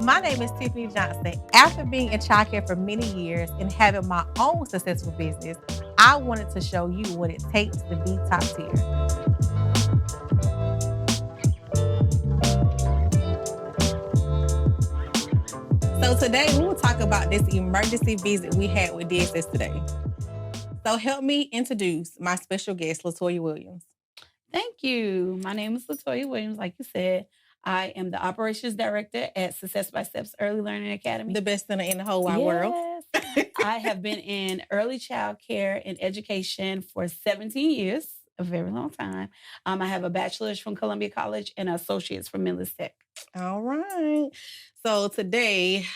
My name is Tiffany Johnson. After being in childcare for many years and having my own successful business, I wanted to show you what it takes to be top tier. So today we will talk about this emergency visit we had with DSS today. So help me introduce my special guest, Latoya Williams. Thank you. My name is Latoya Williams. Like you said, I am the operations director at Success by Steps Early Learning Academy. The best center in the whole wide world. I have been in early child care and education for 17 years, a very long time. I have a bachelor's from Columbia College and an associate's from Midlands Tech. All right. So today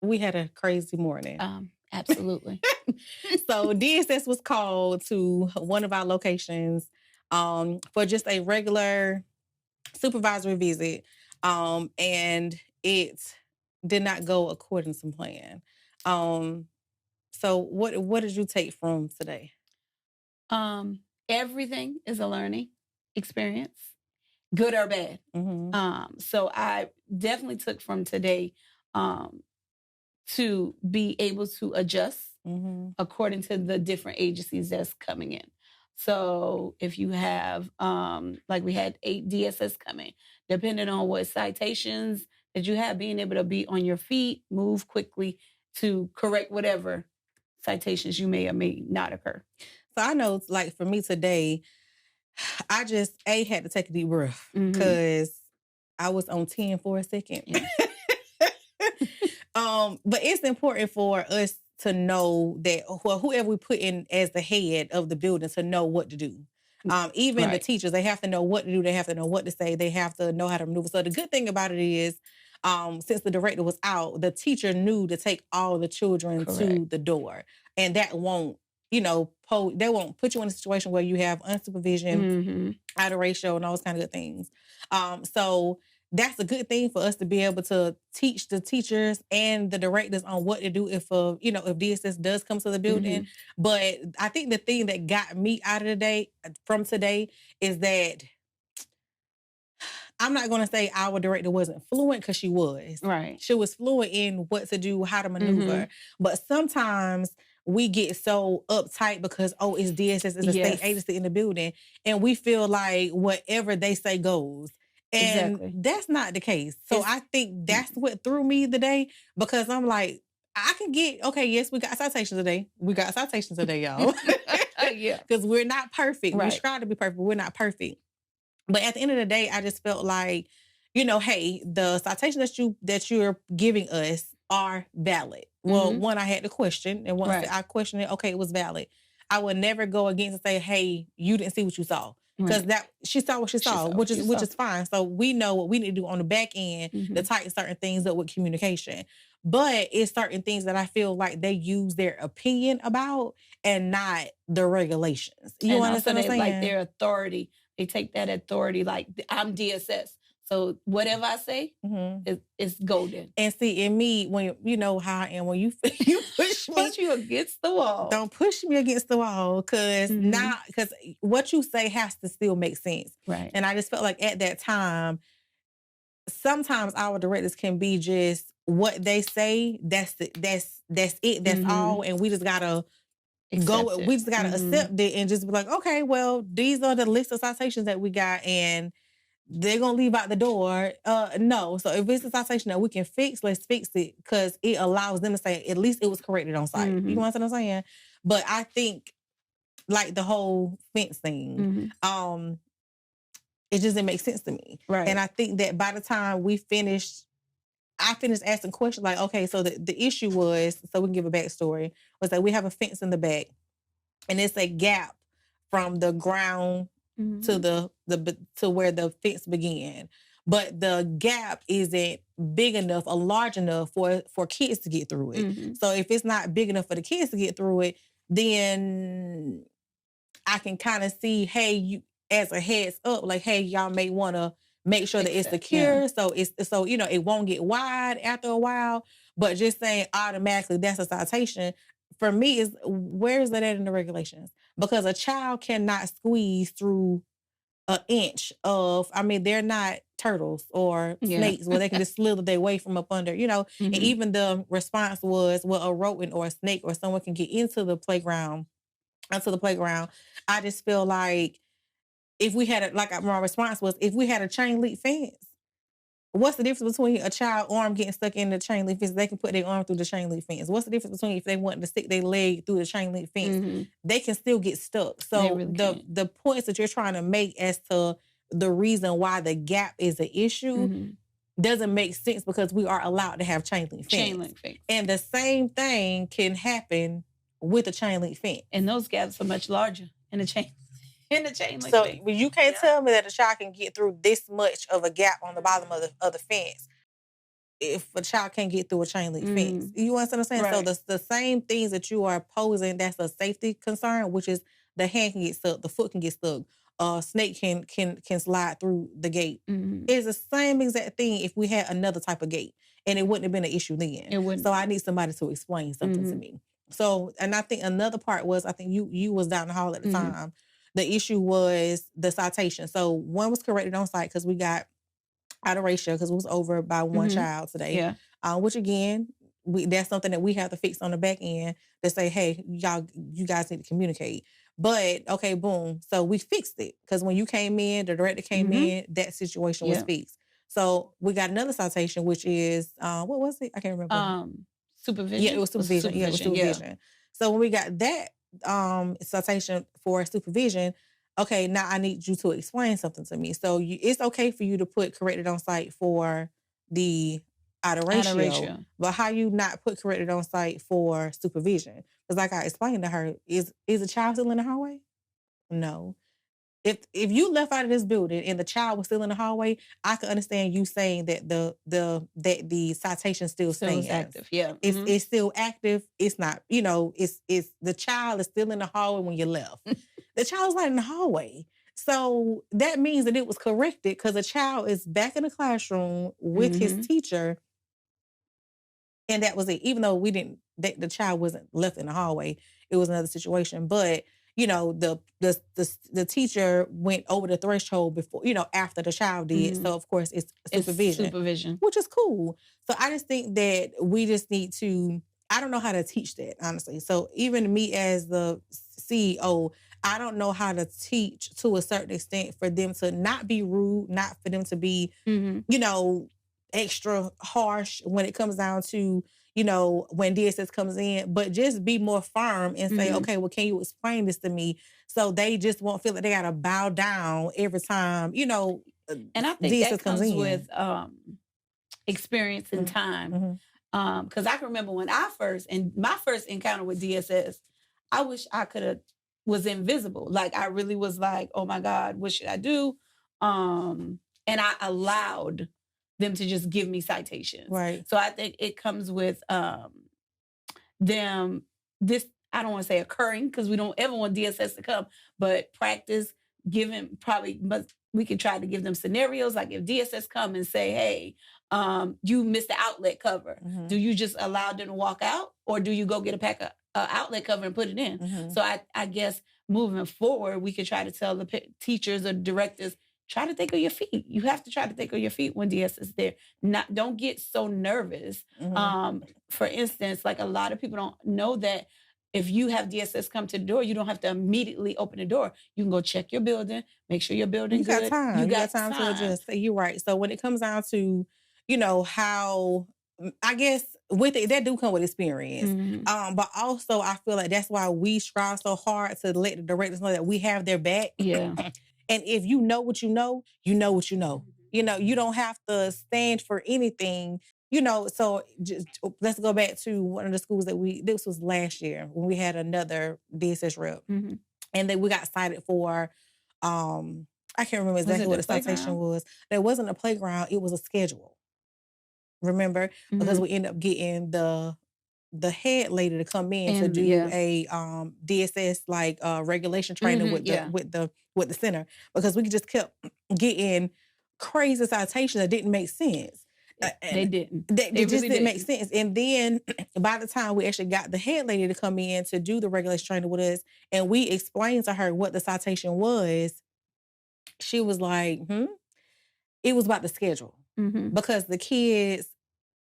we had a crazy morning. Absolutely. So DSS was called to one of our locations for just a regular supervisory visit, and it did not go according to plan. So what did you take from today? Everything is a learning experience, good or bad. Mm-hmm. So I definitely took from today to be able to adjust according to the different agencies that's coming in. So if you have, like we had 8 DSS coming, depending on what citations that you have, being able to be on your feet, move quickly to correct whatever citations you may or may not occur. So I know, like for me today, I just had to take a deep breath because I was on 10 for a second. Yeah. But it's important for us to know that whoever we put in as the head of the building to know what to do. Even the teachers, they have to know what to do. They have to know what to say. They have to know how to maneuver. So the good thing about it is, since the director was out, the teacher knew to take all the children to the door. And that won't, they won't put you in a situation where you have unsupervision, out of ratio, and all those kind of good things. So that's a good thing for us to be able to teach the teachers and the directors on what to do if DSS does come to the building. But I think the thing that got me out of the day from today is that I'm not going to say our director wasn't fluent, because she was. Right. She was fluent in what to do, how to maneuver. But sometimes we get so uptight because, it's DSS, it's a state agency in the building, and we feel like whatever they say goes. And that's not the case. So I think that's what threw me today, because I'm like, I can get, yes, we got citations today. We got citations today, y'all. Yeah. Because we're not perfect. Right. We try to be perfect, but we're not perfect. But at the end of the day, I just felt like, hey, the citations that you're giving us are valid. Well, one, I had to question, and once I questioned it, it was valid. I would never go against and say, hey, you didn't see what you saw. Because she saw what she saw, which is fine. So we know what we need to do on the back end to tighten certain things up with communication. But it's certain things that I feel like they use their opinion about and not the regulations. You understand what I'm saying? Like their authority. They take that authority like, I'm DSS. So whatever I say, it's golden. And see, in me, when you know how I am, when you push me, push you against the wall. Don't push me against the wall, because what you say has to still make sense. Right. And I just felt like at that time, sometimes our directors can be just what they say. That's it. That's all. And we just gotta go. We just gotta accept it and just be like, okay, well, these are the list of citations that we got, and they're gonna leave out the door. No. So if it's a citation that we can fix, let's fix it, because it allows them to say at least it was corrected on site. You know what I'm saying? But I think, like the whole fence thing, it just didn't make sense to me. Right. And I think that by the time I finished asking questions like, okay, so the issue was, so we can give a backstory, was that we have a fence in the back, and it's a gap from the ground to to where the fence began. But the gap isn't big enough or large enough for kids to get through it. So if it's not big enough for the kids to get through it, then I can kind of see, hey, you as a heads up, like, hey, y'all may want to make sure that it's secure, so it won't get wide after a while. But just saying automatically that's a citation, for me, is where is that at in the regulations? Because a child cannot squeeze through an inch of, I mean, they're not turtles or Yeah. snakes where they can just slither their way from up under, you know. And even the response was, well, a rodent or a snake or someone can get into the playground, onto the playground. I just feel like if we had my response was, if we had a chain link fence, what's the difference between a child arm getting stuck in the chain link fence? They can put their arm through the chain link fence. What's the difference between if they want to stick their leg through the chain link fence? They can still get stuck. So really the points that you're trying to make as to the reason why the gap is an issue doesn't make sense, because we are allowed to have chain link fence. And the same thing can happen with a chain link fence. And those gaps are much larger in the chain. Link so fence. You can't tell me that a child can get through this much of a gap on the bottom of the fence if a child can't get through a chain link fence. You understand what I'm saying? Right. So the same things that you are posing, that's a safety concern, which is the hand can get stuck, the foot can get stuck, snake can slide through the gate. It's the same exact thing if we had another type of gate, and it wouldn't have been an issue then. It wouldn't. So I need somebody to explain something to me. So, and I think another part was, I think you was down the hall at the time. The issue was the citation. So one was corrected on site because we got out of ratio because it was over by one child today. Yeah. Which again, that's something that we have to fix on the back end to say, hey, you guys need to communicate. But okay, boom. So we fixed it because when you came in, the director came in, that situation was fixed. So we got another citation, which is what was it? I can't remember. Supervision. Yeah, it was supervision. Yeah, it was supervision. Yeah. So when we got that citation for supervision, okay, now I need you to explain something to me. So it's okay for you to put corrected on site for the out of ratio, but how you not put corrected on site for supervision? Because like I explained to her, is a child still in the hallway? No. If you left out of this building and the child was still in the hallway, I could understand you saying that the citation still stands active. Yeah, it's still active. It's not, it's the child is still in the hallway when you left. The child's not in the hallway, so that means that it was corrected because the child is back in the classroom with his teacher, and that was it. Even though the child wasn't left in the hallway, it was another situation, but. The teacher went over the threshold before, after the child did. So of course it's supervision, which is cool. So I just think that we just need to, I don't know how to teach that, honestly. So even me as the CEO, I don't know how to teach to a certain extent for them to not be rude, not for them to be, extra harsh when it comes down to, when DSS comes in, but just be more firm and say, okay, well, can you explain this to me? So they just won't feel like they got to bow down every time, and I think DSS that comes in. with experience and time. Because I can remember when my first encounter with DSS, I wish I could have was invisible. Like I really was like, oh my God, what should I do? And I allowed them to just give me citations. Right. So I think it comes with them, this, I don't want to say occurring because we don't ever want DSS to come, but practice giving but we could try to give them scenarios. Like if DSS come and say, hey, you missed the outlet cover. Do you just allow them to walk out, or do you go get a pack of outlet cover and put it in? So I guess moving forward, we could try to tell the teachers or directors, try to think of your feet. You have to try to think of your feet when DS is there. Don't get so nervous. For instance, like a lot of people don't know that if you have DSS come to the door, you don't have to immediately open the door. You can go check your building, make sure your building's good. You got time to adjust. You're right. So when it comes down to, how, I guess with it, that do come with experience. But also I feel like that's why we strive so hard to let the directors know that we have their back. Yeah. And if you know what you know, you know what you know. You don't have to stand for anything. So just, let's go back to one of the schools this was last year when we had another DSS rep. And then we got cited for, I can't remember exactly what the citation was. There wasn't a playground, it was a schedule. Remember? Because we ended up getting the head lady to come in to do a DSS regulation training with the center, because we just kept getting crazy citations that didn't make sense. They didn't. They just really didn't make sense. And then by the time we actually got the head lady to come in to do the regulation training with us, and we explained to her what the citation was, she was like, it was about the schedule. Because the kids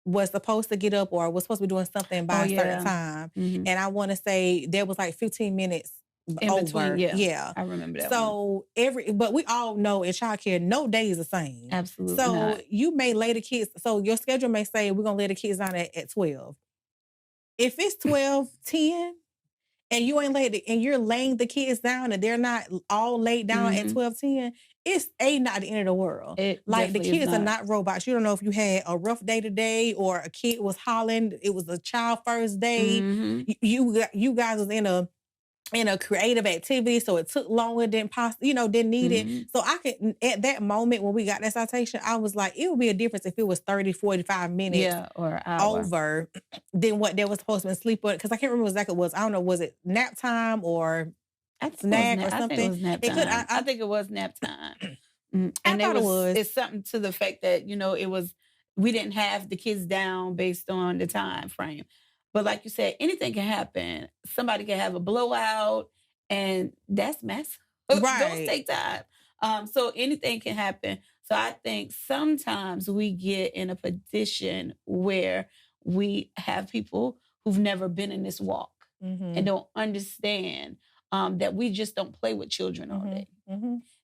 was supposed to get up or was supposed to be doing something by a certain time. And I want to say there was like 15 minutes in over. between, yeah. I remember that so but we all know in childcare, no day is the same. Absolutely So not. you may lay the kids, so your schedule may say we're going to lay the kids down at 12. If it's 12:10 and you ain't laid and you're laying the kids down and they're not all laid down at 12:10, it's not the end of the world. Like the kids are not robots. You don't know if you had a rough day today or a kid was hollering. It was a child first day. You guys was in a creative activity, so it took longer than needed. So I could, at that moment when we got that citation, I was like, it would be a difference if it was 30, 45 minutes or an hour over than what they was supposed to be asleep on. Because I can't remember exactly what it was. I don't know, was it nap time or snack or something? I think it was nap time. I think it was nap time. And I thought it was. It's something to the fact that, it was, we didn't have the kids down based on the time frame. But like you said, anything can happen. Somebody can have a blowout, and that's massive. Right. Those take time. So anything can happen. So I think sometimes we get in a position where we have people who've never been in this walk and don't understand that we just don't play with children all day.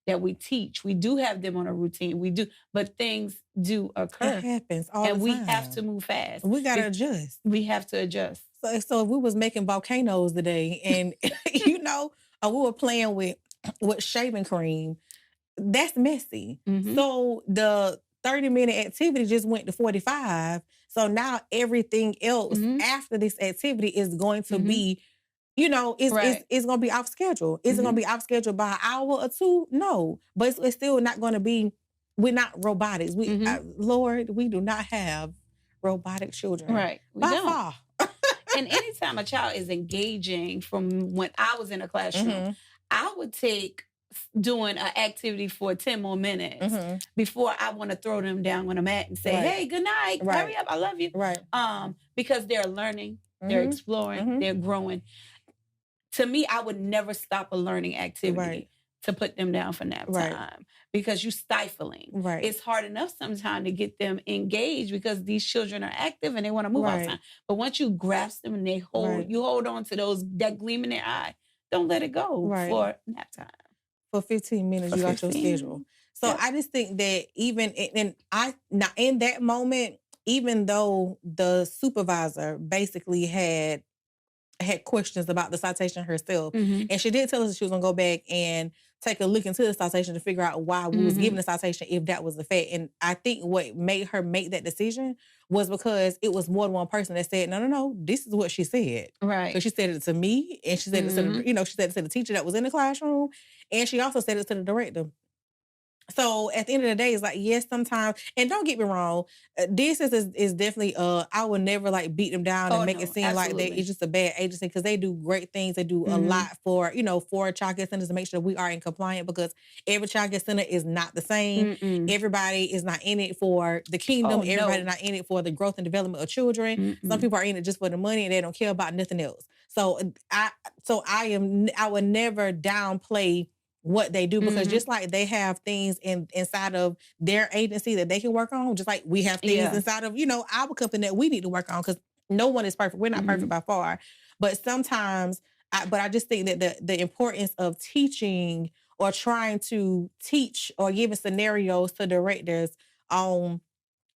That we teach. We do have them on a routine. We do, but things do occur. It happens all the time. And we have to move fast. We got to adjust. We have to adjust. So if we was making volcanoes today and, we were playing with shaving cream, that's messy. So the 30-minute activity just went to 45. So now everything else after this activity is going to be it's going to be off schedule. Is it going to be off schedule by an hour or two? No. But it's still not going to be, we're not robotics. Lord, we do not have robotic children. Right. By far. And anytime a child is engaging, from when I was in a classroom, I would take doing an activity for 10 more minutes before I want to throw them down on a mat and say, hey, good night. Hurry up. I love you. Right. Because they're learning, they're exploring, they're growing. To me, I would never stop a learning activity to put them down for nap time because you're stifling. Right. It's hard enough sometimes to get them engaged because these children are active and they want to move all the time. But once you grasp them and you hold on to that gleam in their eye, don't let it go for nap time. For 15 minutes, you got your schedule. So I just think that even in that moment, even though the supervisor basically had questions about the citation herself. And she did tell us that she was going to go back and take a look into the citation to figure out why we was given the citation, if that was the fact. And I think what made her make that decision was because it was more than one person that said, no, this is what she said. Right. So she said it to she said it to the teacher that was in the classroom, and she also said it to the director. So at the end of the day, it's like, yes, sometimes, and don't get me wrong, DSS is definitely, I will never beat them down and make it seem like it's just a bad agency, because they do great things. They do a lot for child care centers to make sure we are in compliance, because every child care center is not the same. Everybody is not in it for the kingdom. Everybody not in it for the growth and development of children. Some people are in it just for the money and they don't care about nothing else. So I would never downplay what they do, because just like they have things inside of their agency that they can work on, just like we have things inside of, our company that we need to work on, because no one is perfect. We're not perfect by far. But sometimes, I just think that the importance of teaching or trying to teach or giving scenarios to directors on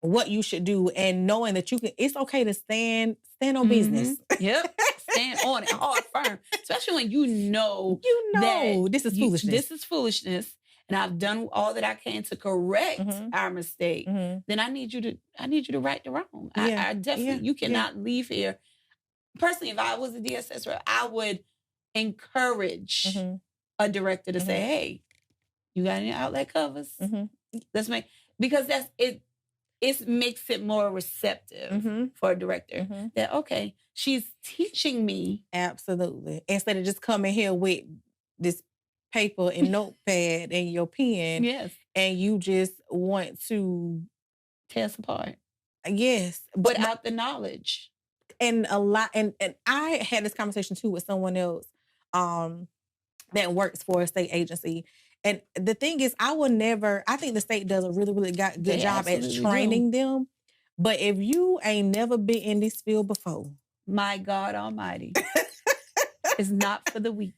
what you should do, and knowing that it's okay to stand on business. Yep. Stand on it hard, firm. Especially when you know that this is foolishness. This is foolishness. And I've done all that I can to correct our mistake. Then I need you to right the wrong. I definitely, you cannot leave here. Personally, if I was a DSS rep, I would encourage a director to say, hey, you got any outlet covers? Let's make, because that's it. It makes it more receptive for a director that, okay, she's teaching me. Absolutely. Instead of just coming here with this paper and notepad and your pen. Yes. And you just want to tear us apart. Yes. But without the knowledge. And a lot, and I had this conversation too with someone else that works for a state agency. And the thing is, I think the state does a really, really good job at absolutely training them. But if you ain't never been in this field before, my God Almighty, it's not for the weak.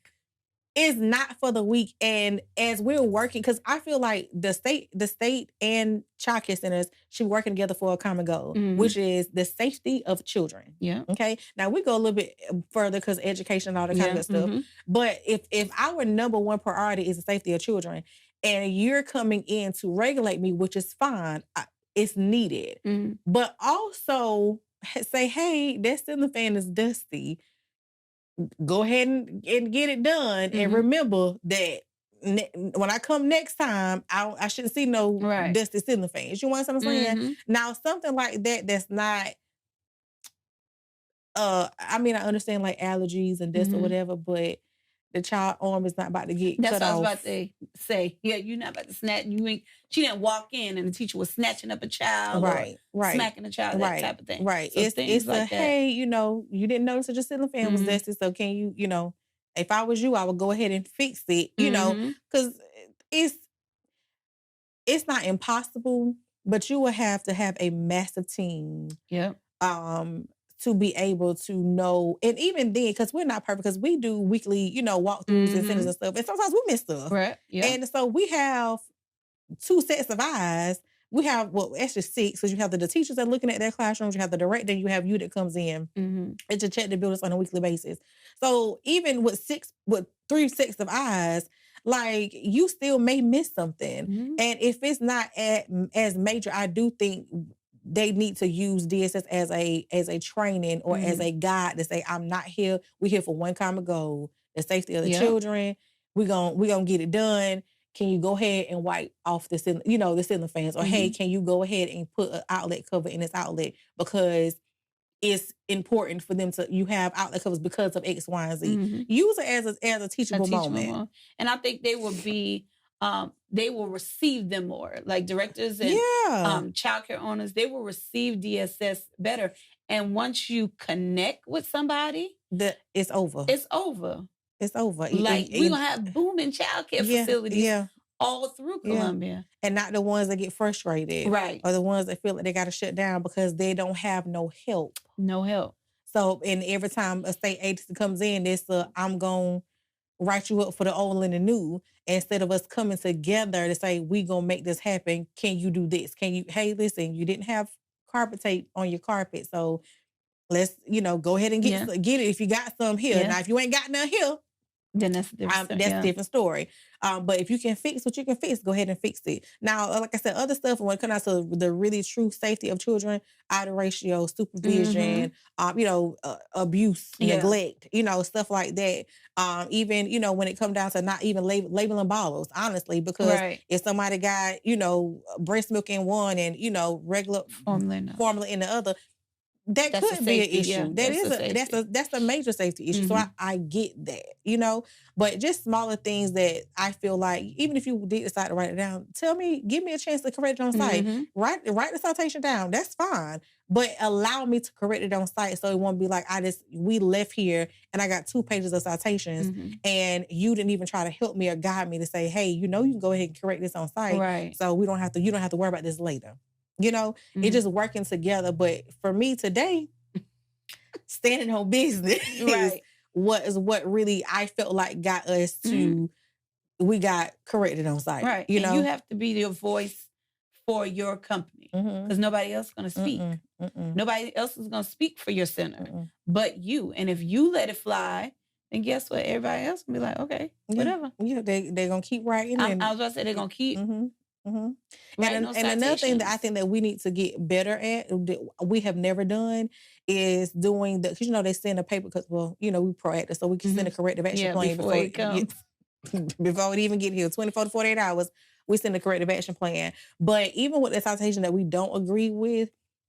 It's not for the weak. And as we're working, because I feel like the state and childcare centers should be working together for a common goal, which is the safety of children. Yeah. Okay. Now we go a little bit further because education and all that kind of stuff. But if our number one priority is the safety of children, and you're coming in to regulate me, which is fine, it's needed. But also say, hey, that ceiling fan is dusty. Go ahead and get it done. And remember that when I come next time, I shouldn't see no dusty ceiling fans. You want something I'm saying? Now, something like that's not, I mean, I understand like allergies and dust or whatever, but the child arm is not about to get cut off. That's what I was about to say. Yeah, you're not about to snatch. She didn't walk in and the teacher was snatching up a child or smacking a child, that type of thing. Right. So it's like hey, you didn't notice that your ceiling fan was dusty, so can you, if I was you, I would go ahead and fix it, because it's not impossible, but you will have to have a massive team. Yeah. To be able to know, and even then, because we're not perfect, because we do weekly, walkthroughs and centers and stuff, and sometimes we miss stuff. Right. Yeah. And so we have 2 sets of eyes. We have, actually 6, because you have the teachers that are looking at their classrooms, you have the director, and you have you that comes in and to check the buildings on a weekly basis. So even with 3 sets of eyes, like, you still may miss something. And if it's not as major, I do think they need to use DSS as a training or as a guide to say, I'm not here. We're here for one common goal, the safety of the children. We're gonna get it done. Can you go ahead and wipe off the ceiling fans? Or hey, can you go ahead and put an outlet cover in this outlet, because it's important for them you have outlet covers because of X, Y, and Z. Use it as a teachable moment. And I think they will be they will receive them more. Like directors and childcare owners, they will receive DSS better. And once you connect with somebody, it's over. It's over. It's over. Like, we're going to have booming childcare facilities all through Columbia. And not the ones that get frustrated. Right. Or the ones that feel like they got to shut down because they don't have no help. No help. So, and every time a state agency comes in, it's I'm going to write you up for the old and the new, instead of us coming together to say, we going to make this happen. Can you do this? Hey, listen, you didn't have carpet tape on your carpet, so let's, go ahead and get it if you got some here. Yeah. Now, if you ain't got none here, then that's a different story. But if you can fix what you can fix, go ahead and fix it. Now, like I said, other stuff, when it comes out to the really true safety of children, idle ratio, supervision, abuse, neglect, stuff like that. Even, when it comes down to not even labeling bottles, honestly, because if somebody got, breast milk in one and, regular formula in the other, that could be an issue. That's a major safety issue. So I get that, but just smaller things that I feel like, even if you did decide to write it down, give me a chance to correct it on site. Write the citation down. That's fine. But allow me to correct it on site, so it won't be like we left here and I got 2 pages of citations and you didn't even try to help me or guide me to say, hey, you can go ahead and correct this on site. Right. So you don't have to worry about this later. It's just working together. But for me today, standing on business what really I felt like got us to, we got corrected on site. Right. And you have to be the voice for your company, because nobody else is going to speak. Nobody else is going to speak for your center but you. And if you let it fly, then guess what? Everybody else will be like, okay, whatever. Yeah, they're going to keep writing. I was about to say they're going to keep and another thing that I think that we need to get better at, that we have never done, is doing because they send a paper, because we proactive, so we can send a corrective action plan before it comes. Before it even get here, 24 to 48 hours, we send a corrective action plan. But even with the citation that we don't agree with,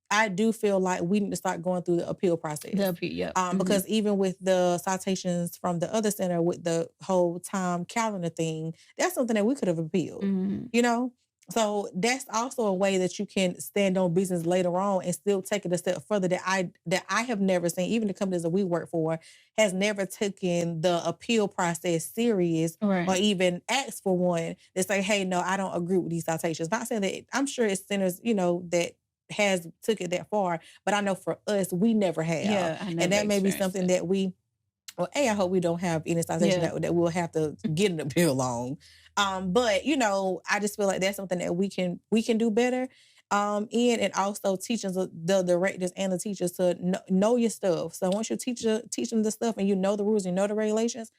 I do feel like we need to start going through the appeal process. Because even with the citations from the other center with the whole time calendar thing, that's something that we could have appealed, So that's also a way that you can stand on business later on and still take it a step further that I have never seen. Even the companies that we work for has never taken the appeal process serious or Right. even asked for one. They say, hey, no, I don't agree with these citations. Not saying that I'm sure it's centers, that has took it that far, but I know for us, we never have. Yeah, I And never that may be experienced something it. that I hope we don't have any citation Yeah. that we'll have to get an appeal on. But I just feel like that's something that we can do better. And also teaching the directors and the teachers to know your stuff. So once you teach them the stuff and you know the rules, you know the regulations,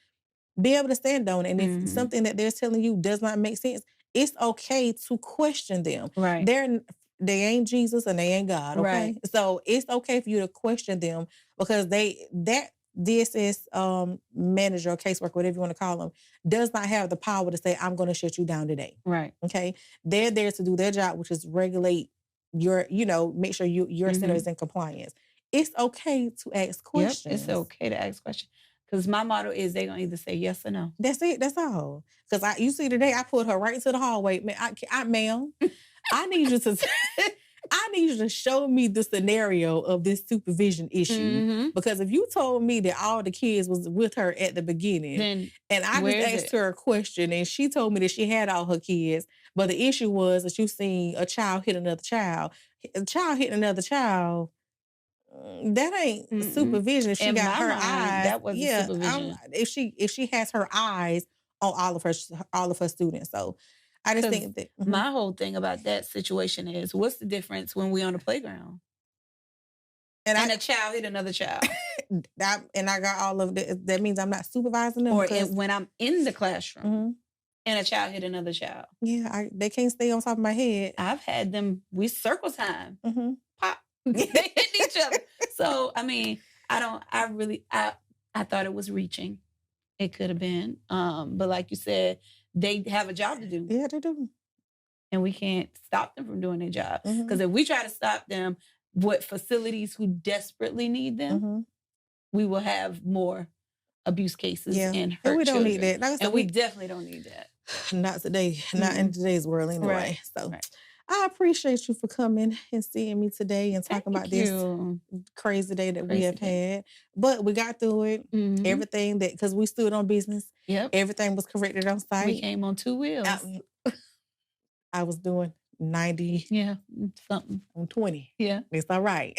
be able to stand on it. And if something that they're telling you does not make sense, it's okay to question them. Right. They ain't Jesus and they ain't God, okay? Right. So it's okay for you to question them because that DSS manager or caseworker, whatever you want to call them, does not have the power to say, I'm going to shut you down today. Right. Okay? They're there to do their job, which is regulate your, make sure your center is in compliance. It's okay to ask questions. Yep, it's okay to ask questions. Because my motto is they're going to either say yes or no. That's it. That's all. Because you see today, I put her right into the hallway. Ma'am, I need you to... I need you to show me the scenario of this supervision issue. Because if you told me that all the kids was with her at the beginning, Then and I just asked her a question and she told me that she had all her kids, but the issue was that you seen a child hit another child. A child hitting another child, that ain't supervision. If she got her eyes, that wasn't supervision. If she has her eyes on all of her students. So I just think that my whole thing about that situation is, what's the difference when we on the playground and a child hit another child? And I got all of that. That means I'm not supervising them. Or when I'm in the classroom and a child hit another child. Yeah, they can't stay on top of my head. I've had them. We circle time. Pop. They hit each other. So I mean, I thought it was reaching. It could have been, but like you said, they have a job to do. Yeah, they do. And we can't stop them from doing their job. Because if we try to stop them, what facilities who desperately need them, we will have more abuse cases and hurt and we don't children. need that. And we definitely don't need that. Not today. Not in today's world anyway. Right. So I appreciate you for coming and seeing me today and talking about this crazy day that we have had. But we got through it. Everything because we stood on business. Yep. Everything was corrected on site. We came on 2 wheels. I was doing 90. Yeah, something. On 20. Yeah. It's all right.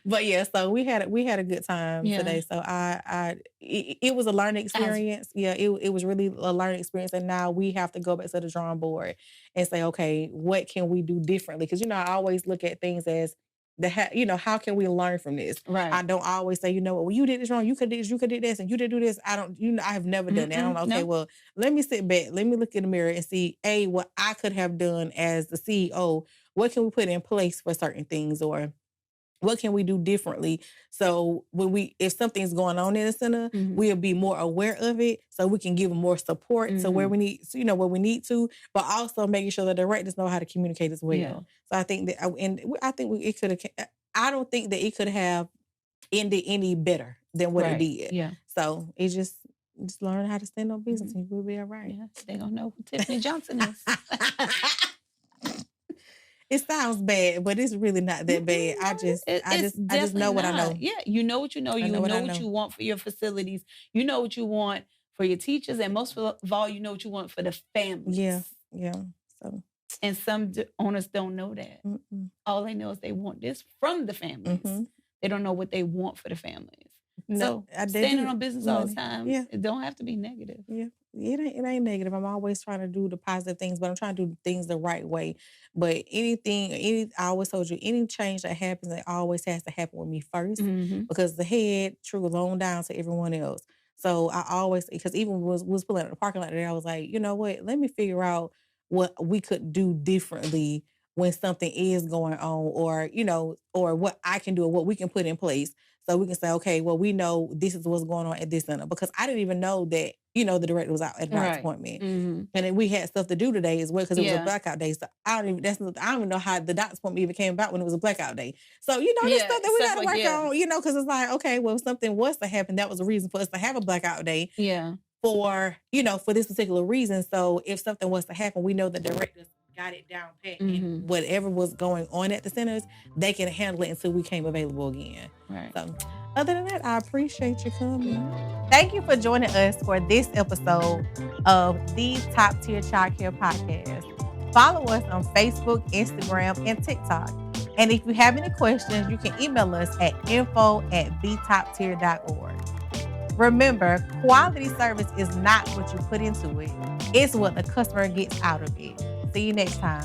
But yeah, so we had a good time today. So it was a learning experience. It was really a learning experience. And now we have to go back to the drawing board and say, okay, what can we do differently? Because I always look at things as how can we learn from this? Right. I don't always say, well, you did this wrong. You could do this. You could do this, and you did do this. I have never done that. I'm like, okay, well, let me sit back. Let me look in the mirror and see what I could have done as the CEO. What can we put in place for certain things, or what can we do differently? So if something's going on in the center, we'll be more aware of it, so we can give them more support to where we need, where we need to, but also making sure that the directors know how to communicate as well. Yeah. So I think that, it could have. I don't think that it could have ended any better than what it did. Yeah. So it's just learn how to stand on business, and we'll be all right. Yeah, they gonna know who Tiffany Johnson is. It sounds bad, but it's really not that bad. I just know what I know. Yeah, you know what you know. You know what you want for your facilities. You know what you want for your teachers, and most of all, you know what you want for the families. Yeah. So, and some owners don't know that. All they know is they want this from the families. They don't know what they want for the families. No, so standing on business all the time, it don't have to be negative. Yeah. It ain't negative. I'm always trying to do the positive things, but I'm trying to do things the right way. But I always told you, any change that happens, it always has to happen with me first, because the head trickles on down to everyone else. So I always, because even was pulling out the parking lot there, I was like, you know what? Let me figure out what we could do differently when something is going on, or what I can do, or what we can put in place. So we can say, okay, well, we know this is what's going on at this center, because I didn't even know that, the director was out at doctor's appointment. And then we had stuff to do today as well, because it was a blackout day. So I don't even know how the doctor's appointment even came about when it was a blackout day. So, there's stuff that we got to work on, because it's like, okay, well, if something was to happen, that was a reason for us to have a blackout day. Yeah. for this particular reason. So if something was to happen, we know the directors got it down pat, and whatever was going on at the centers, they can handle it until we came available again. Right. So other than that, I appreciate you coming. Thank you for joining us for this episode of the Top Tier Childcare Podcast. Follow us on Facebook, Instagram, and TikTok. And if you have any questions, you can email us at info@thetoptier.org. Remember, quality service is not what you put into it. It's what the customer gets out of it. See you next time.